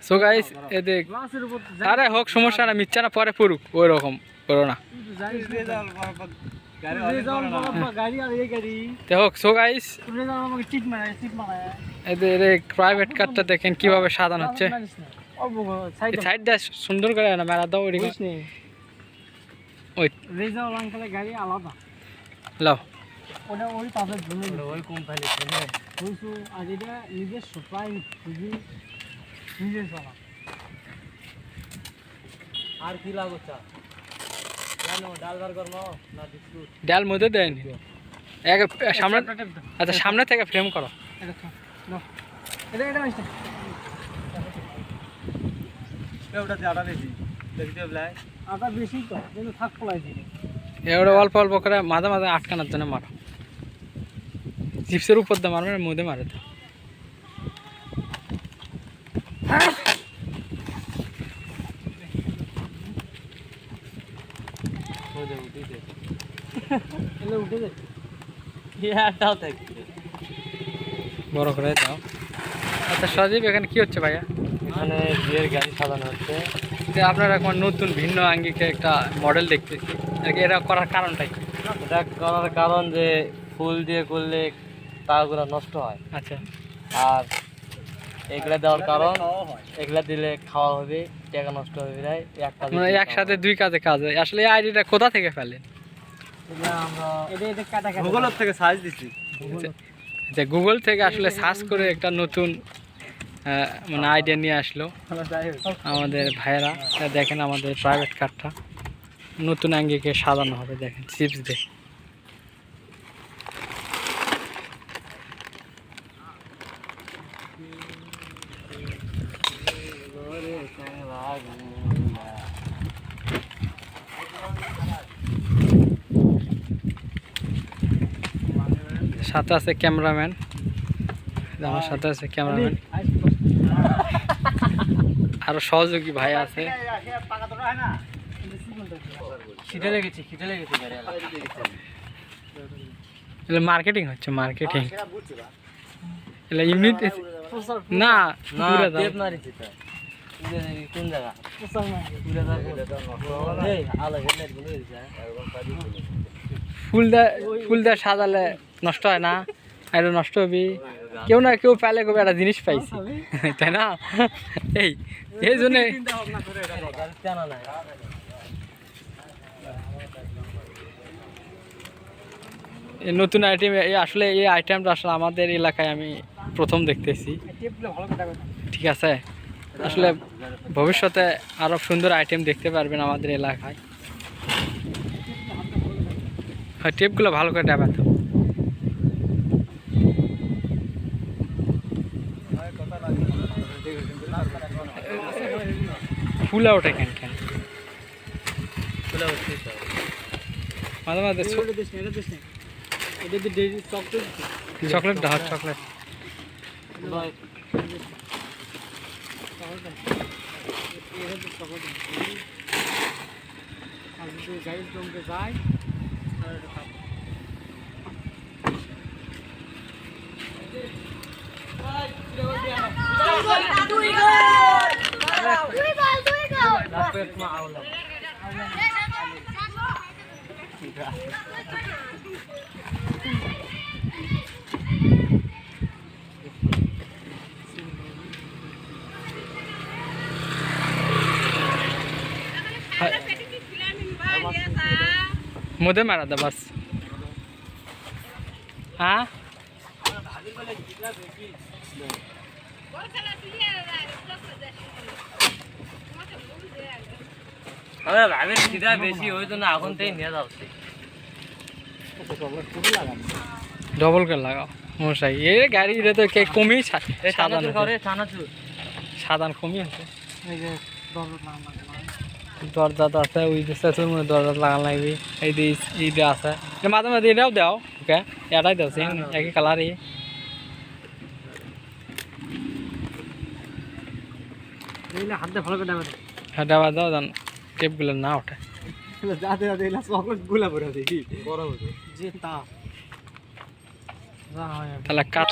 So guys এ দেখ, আরে হোক সমস্যা না, মিথ্যা না পরে পড়ুক, ওই রকম করো না। হোক সো গাইস এদের প্রাইভেট কারটা দেখেন কিভাবে সাজানো হচ্ছে। সাইডটা সুন্দর করে না মেলা দাও, ওই রেজাউল আঙ্কেলের গাড়ি আলাদা লাও, ওটা ওই পাশের জন্য ওই কোম্পানি বুঝছো। আর এটা নিজের সুপাই খুবই নিজের চলা। আর কি লাগো চা জানো, ডাল বার্গার নাও না বিস্কুট? ডাল মধ্যে দেন এক সামনে। আচ্ছা সামনে থেকে ফ্রেম করো। এটা এটা মিষ্টি ওটা আটা বেশি দেখতে বলাই, আটা বেশি তো কিন্তু থাক পলাই দিই। এবারে অল্প অল্প করে মাঝে মাঝে আটকানোর জন্য মারো, চিপসের উপর দিয়ে মারবে না মধ্যে মারে তো। বড় করে দাও। আচ্ছা সজীব এখানে কি হচ্ছে ভাইয়া? এখানে বিয়ের গাড়ি সাজানো হচ্ছে। আপনারা এখন নতুন ভিন্ন আঙ্গিকে একটা মডেল দেখতেছি, এটা করার কারণটাই? এটা করার কারণ যে ফুল দিয়ে করলে তারগুলো নষ্ট হয়। আচ্ছা, আর এগুলা দেওয়ার কারণ এগুলা দিলে খাওয়া হবে, টাকা নষ্ট হবে, মানে একসাথে দুই কাজে কাজ হয়। আসলে এই আইডিয়াটা কোথা থেকে পেলেন? গুগল থেকে সার্চ দিছি। আচ্ছা গুগল থেকে আসলে সার্চ করে একটা নতুন মানে আইডিয়া নিয়ে আসলো আমাদের ভাইয়েরা। দেখেন আমাদের প্রাইভেট কারটা নতুন আঙ্গিকে সাজানো হবে, দেখেন চিপস দিয়ে। সাথে আছে ক্যামেরাম্যান, আমার সাথে আছে ক্যামেরাম্যান, আরো সহযোগী ভাই আছে। মার্কেটিং হচ্ছে, মার্কেটিং ইউনিট না কোন জায়গা ফুল দা সাজালে নষ্ট হয় না, আর নষ্ট হবি কেউ না কেউ পাইলে কবে একটা জিনিস পাইছি, তাই না? এই জন্য নতুন আইটেম আসলে এই আইটেমটা আসলে আমাদের এলাকায় আমি প্রথম দেখতেছি। ঠিক আছে, আসলে ভবিষ্যতে আরো সুন্দর আইটেম দেখতে পারবেন আমাদের এলাকায়। হ্যাঁ টেপগুলো ভালো করে ডাবাতো। ফুলা ওঠে কেন কেন মাঝে মাঝে চকলেট ডাল চকলেট গাড়ি জমতে যায়। मुझे मारा था बस। हाँ भाभी सीधा बेसी हो तो ना এখন থেকে নিয়ে যাও ডবল করে লাগাও মশাই। এই গাড়ি রে তো কে কমই সাধারণ করে সাধারণ কমই আছে। এই যে দরজা তো আছে, ওই যে সেতুর মধ্যে দরজা লাগানো লাগবে। এই যে এইটা আছে, মাঝে মাঝে এটাও দাও। ওকে এটাই দাও, সেম একই কালারই। হাত দিয়ে ভালো করে ডাবা দাও। হ্যাঁ ডাবা দাও, জান টেপগুলো না ওঠে। যাতে যাতে এলা চকলেট গুলা পড়ে দেখি বড় হচ্ছে যে তা তাহলে কাট